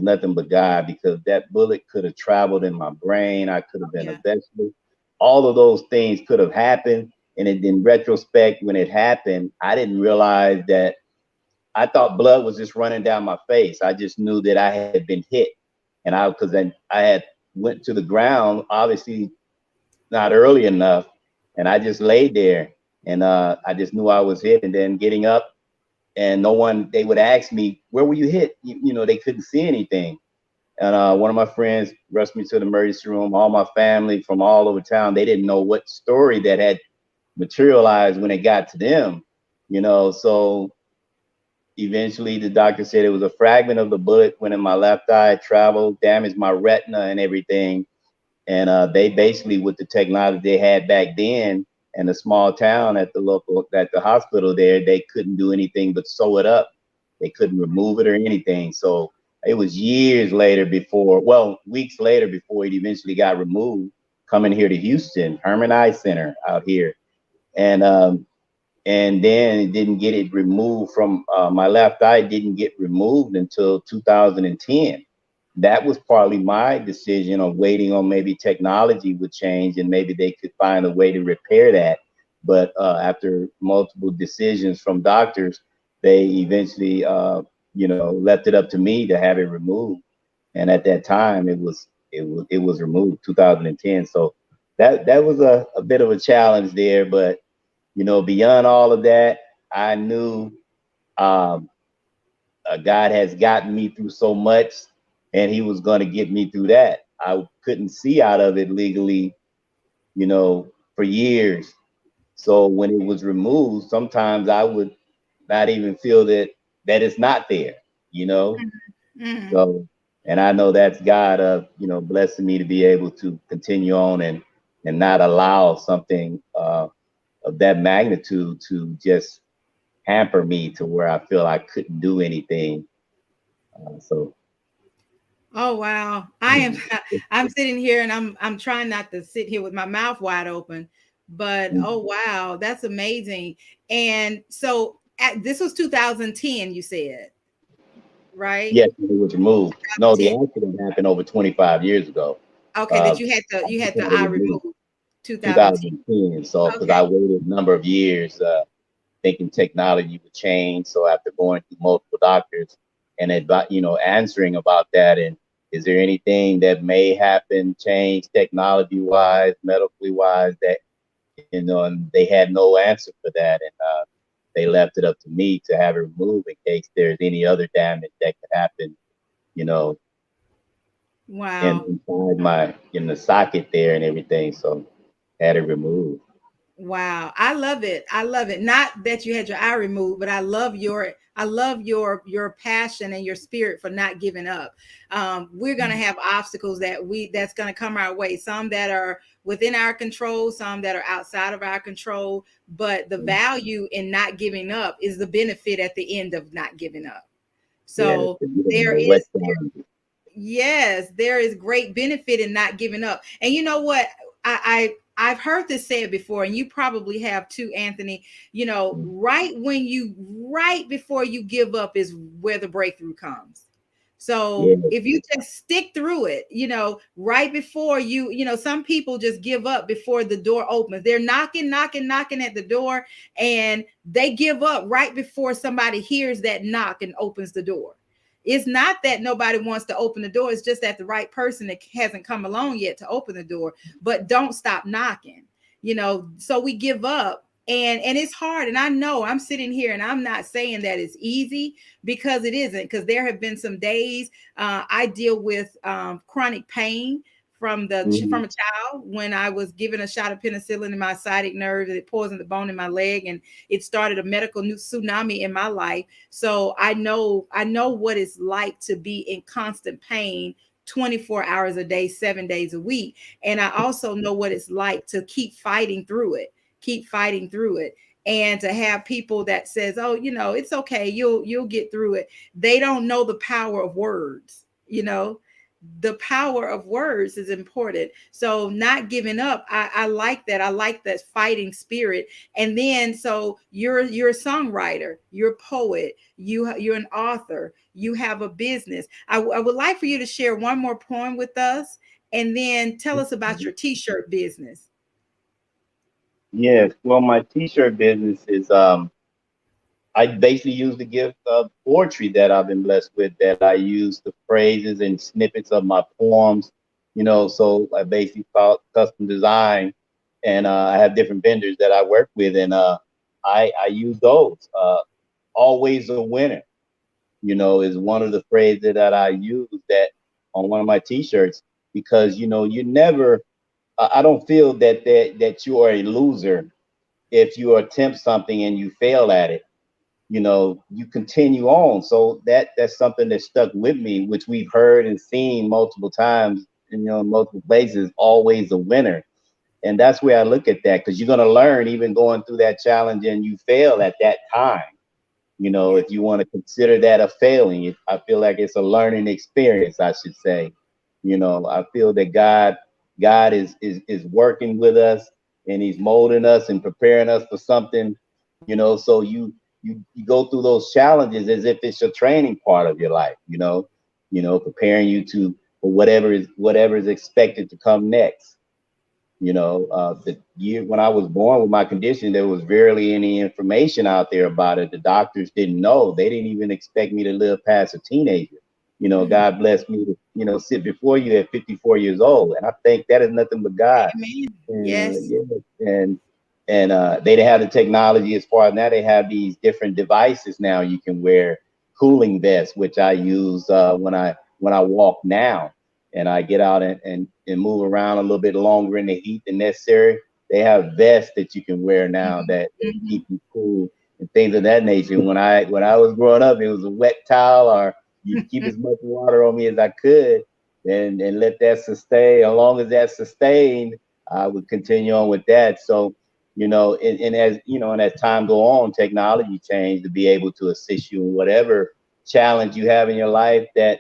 Speaker 3: nothing but God, because that bullet could have traveled in my brain. I could have been a
Speaker 2: Yeah.
Speaker 3: vegetable. All of those things could have happened, and in retrospect, when it happened, I didn't realize that. I thought blood was just running down my face. I just knew that I had been hit, and because then I had went to the ground, obviously not early enough, and I just laid there, and I just knew I was hit. And then getting up, and no one, they would ask me, "Where were you hit?" You know, they couldn't see anything. And one of my friends rushed me to the emergency room. All my family from all over town, they didn't know what story that had materialized when it got to them. You know, so eventually, the doctor said it was a fragment of the bullet went in my left eye, traveled, damaged my retina and everything. And they basically, with the technology they had back then, and the small town at the hospital there, they couldn't do anything but sew it up. They couldn't remove it or anything. So it was years later weeks later before it eventually got removed. Coming here to Houston, Herman Eye Center out here, and then it didn't get it removed from my left eye. Didn't get removed until 2010. That was partly my decision of waiting on maybe technology would change and maybe they could find a way to repair that. But after multiple decisions from doctors, they eventually, left it up to me to have it removed. And at that time, it was removed 2010. So that was a bit of a challenge there, but beyond all of that, I knew um, God has gotten me through so much, and He was going to get me through that. I couldn't see out of it legally, for years. So when it was removed, sometimes I would not even feel that it's not there, you know.
Speaker 2: Mm-hmm.
Speaker 3: So, and I know that's God, blessing me to be able to continue on and not allow something of that magnitude to just hamper me to where I feel I couldn't do anything. So
Speaker 2: Oh wow. I am I'm sitting here and I'm trying not to sit here with my mouth wide open, but oh wow, that's amazing. And so this was 2010 you said, right?
Speaker 3: yes, it was removed. No, the
Speaker 2: 10.
Speaker 3: accident happened over 25 years ago.
Speaker 2: Okay,
Speaker 3: Uh,
Speaker 2: that you had the
Speaker 3: I
Speaker 2: eye
Speaker 3: removed
Speaker 2: removed 2010.
Speaker 3: 2010. So because
Speaker 2: Okay.
Speaker 3: I waited a number of years thinking technology would change. So after going through multiple doctors and answering about that, and is there anything that may happen, change technology wise, medically wise, that and they had no answer for that, and they left it up to me to have it removed in case there's any other damage that could happen, you know,
Speaker 2: Wow.
Speaker 3: inside in the socket there and everything. So had it removed.
Speaker 2: Wow. I love it. I love it. Not that you had your eye removed, but I love your passion and your spirit for not giving up. We're gonna have obstacles that's gonna come our way, some that are within our control, some that are outside of our control. But the value in not giving up is the benefit at the end of not giving up.
Speaker 3: Yeah,
Speaker 2: So
Speaker 3: you don't
Speaker 2: there
Speaker 3: know what
Speaker 2: is yes, there is great benefit in not giving up. And you know what? I've heard this said before, and you probably have too, Anthony. Right before you give up is where the breakthrough comes. So if you just stick through it, right before some people just give up before the door opens. They're knocking, knocking, knocking at the door, and they give up right before somebody hears that knock and opens the door. It's not that nobody wants to open the door. It's just that the right person that hasn't come along yet to open the door. But don't stop knocking, so we give up. And it's hard. And I know I'm sitting here and I'm not saying that it's easy, because it isn't. Because there have been some days I deal with chronic pain from a child, when I was given a shot of penicillin in my sciatic nerve, and it poisoned the bone in my leg, and it started a medical new tsunami in my life. So I know what it's like to be in constant pain 24 hours a day, 7 days a week. And I also know what it's like to keep fighting through it, and to have people that says, oh, it's okay, you'll get through it. They don't know the power of words. The power of words is important. So not giving up, I like that. I like that fighting spirit. And then, so you're a songwriter, you're a poet, you're an author, you have a business. I would like for you to share one more poem with us, and then tell us about your t-shirt business.
Speaker 3: Yes. Well, my t-shirt business is I basically use the gift of poetry that I've been blessed with, that I use the phrases and snippets of my poems, so I basically custom design, and I have different vendors that I work with, and I use those. Always a winner, is one of the phrases that I use that on one of my t-shirts, because, you never, I don't feel that you are a loser if you attempt something and you fail at it. You continue on. So that's something that stuck with me, which we've heard and seen multiple times, in multiple places. Always a winner. And that's where I look at that, because you're going to learn even going through that challenge, and you fail at that time. If you want to consider that a failing, I feel like it's a learning experience, I should say. I feel that God is working with us, and He's molding us and preparing us for something. So you go through those challenges as if it's a training part of your life. Preparing you for whatever is expected to come next. The year when I was born with my condition, there was barely any information out there about it. The doctors didn't know. They didn't even expect me to live past a teenager. God blessed me to, sit before you at 54 years old. And I think that is nothing but God.
Speaker 2: Amen.
Speaker 3: And,
Speaker 2: Yes.
Speaker 3: they didn't have the technology as far as now. They have these different devices now. You can wear cooling vests, which I use when I walk now, and I get out and move around a little bit longer in the heat than necessary. They have vests that you can wear now that keep you cool and things of that nature. When I was growing up, it was a wet towel, or you keep as much water on me as I could, and let that sustain. As long as that sustained, I would continue on with that. So, and as and as time go on, technology changed to be able to assist you in whatever challenge you have in your life that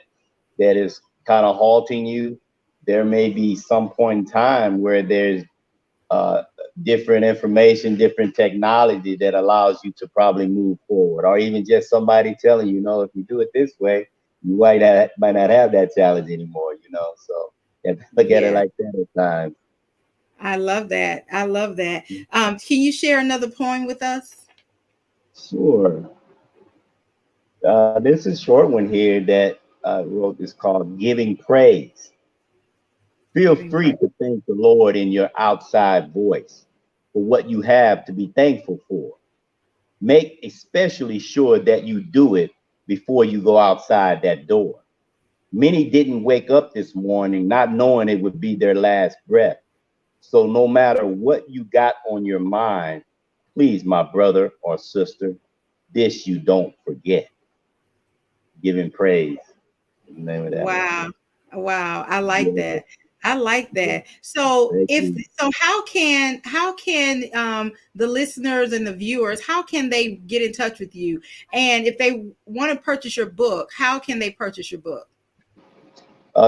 Speaker 3: is kind of halting you. There may be some point in time where there's different information, different technology that allows you to probably move forward, or even just somebody telling you, if you do it this way, you might not have that challenge anymore. So look at it
Speaker 2: Yeah.
Speaker 3: like that at times.
Speaker 2: I love that. I love that. Can you share another poem with us?
Speaker 3: Sure. This is a short one here that I wrote. Is called Giving Praise. Feel
Speaker 2: Giving
Speaker 3: free
Speaker 2: praise.
Speaker 3: to thank the Lord in your outside voice for what you have to be thankful for. Make especially sure that you do it before you go outside that door. Many didn't wake up this morning not knowing it would be their last breath. So no matter what you got on your mind, please, my brother or sister, this you don't forget. Giving praise. The name of that one.
Speaker 2: Wow. Wow. I like
Speaker 3: Yeah,
Speaker 2: that. I like that. So
Speaker 3: thank
Speaker 2: if
Speaker 3: you.
Speaker 2: so how can the listeners and the viewers, how can they get in touch with you? And if they want to purchase your book, how can they purchase your book?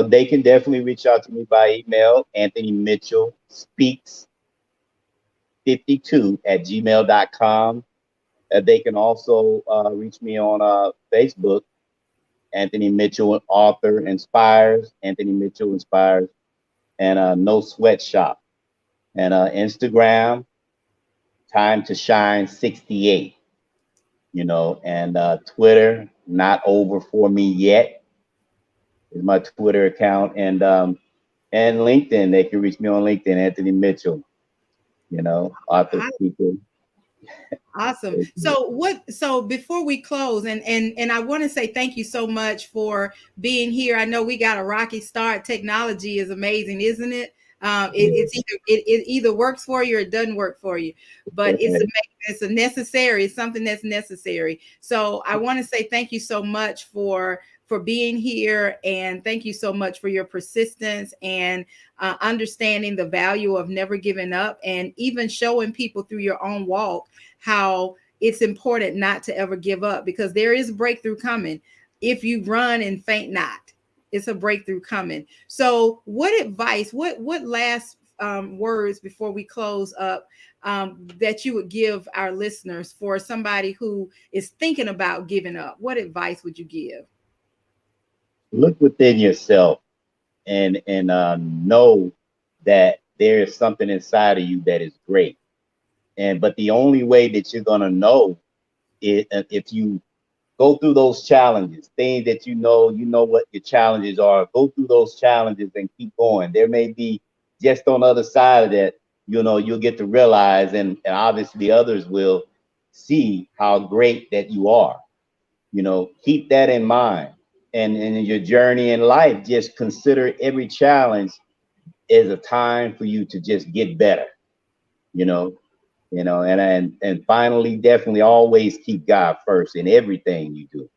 Speaker 3: They can definitely reach out to me by email, Anthony Mitchell Speaks 52 at gmail.com. They can also reach me on Facebook Anthony Mitchell, author, inspires. Anthony Mitchell inspires, and No Sweatshop, and Instagram, Time to Shine 68. And Twitter, not over for me yet, is my Twitter account, and LinkedIn. They can reach me on LinkedIn, Anthony Mitchell. Author, speaker.
Speaker 2: Awesome. So before we close, and I want to say thank you so much for being here. I know we got a rocky start. Technology is amazing, isn't it? It either works for you or it doesn't work for you, but it's a necessary. It's something that's necessary. So I want to say thank you so much for being here, and thank you so much for your persistence and understanding the value of never giving up, and even showing people through your own walk how it's important not to ever give up, because there is breakthrough coming. If you run and faint not, it's a breakthrough coming. So what advice, what last words before we close up that you would give our listeners for somebody who is thinking about giving up? What advice would you give?
Speaker 3: Look within yourself, and know that there is something inside of you that is great. But the only way that you're gonna know is if you go through those challenges, things that you know what your challenges are. Go through those challenges and keep going. There may be just on the other side of that, you'll get to realize, and obviously others will see how great that you are. Keep that in mind. And in your journey in life, just consider every challenge as a time for you to just get better. You know, and finally, definitely always keep God first in everything you do.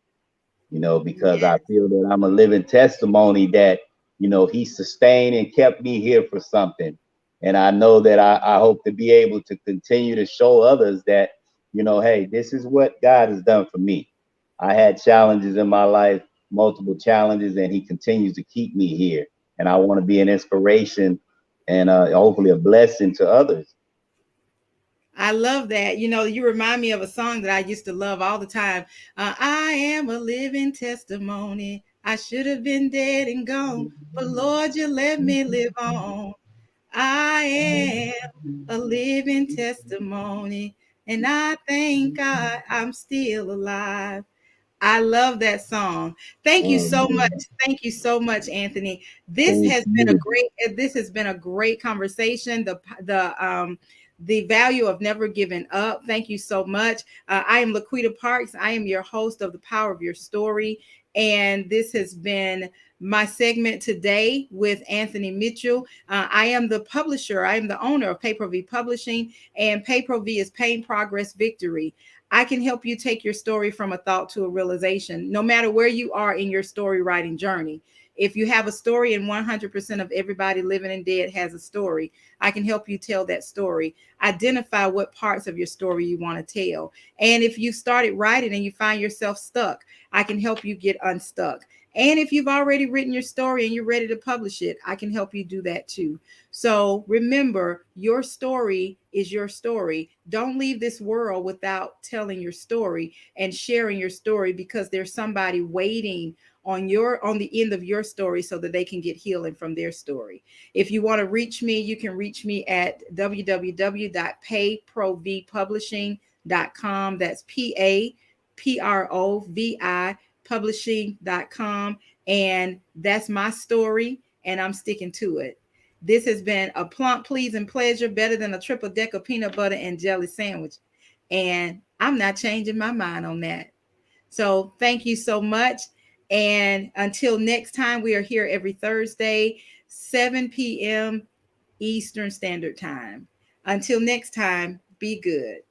Speaker 3: Because I feel that I'm a living testimony that, he sustained and kept me here for something. And I know that I hope to be able to continue to show others that, hey, this is what God has done for me. I had challenges in my life, multiple challenges, and he continues to keep me here. And I want to be an inspiration and hopefully a blessing to others.
Speaker 2: I love that. You remind me of a song that I used to love all the time. I am a living testimony. I should have been dead and gone, but Lord, you let me live on. I am a living testimony, and I thank God I'm still alive. I love that song. Thank you so much. Thank you so much, Anthony.
Speaker 3: Thank you.
Speaker 2: This has been a great conversation. The value of never giving up. Thank you so much. I am LaQuita Parks. I am your host of The Power of Your Story. And this has been my segment today with Anthony Mitchell. I am the publisher. I am the owner of PayProV Publishing, and PayProV is Pain, Progress, Victory. I can help you take your story from a thought to a realization, no matter where you are in your story writing journey. If you have a story, and 100% of everybody living and dead has a story, I can help you tell that story. Identify what parts of your story you want to tell. And if you started writing and you find yourself stuck, I can help you get unstuck. And if you've already written your story and you're ready to publish it, I can help you do that too. So remember, your story is your story. Don't leave this world without telling your story and sharing your story, because there's somebody waiting on the end of your story so that they can get healing from their story. If you want to reach me, you can reach me at www.payprovpublishing.com. That's PAPROVI publishing.com. And that's my story, and I'm sticking to it. This has been a plump, pleasing pleasure, better than a triple decker peanut butter and jelly sandwich. And I'm not changing my mind on that. So thank you so much. And until next time, we are here every Thursday, 7 p.m. Eastern Standard Time. Until next time, be good.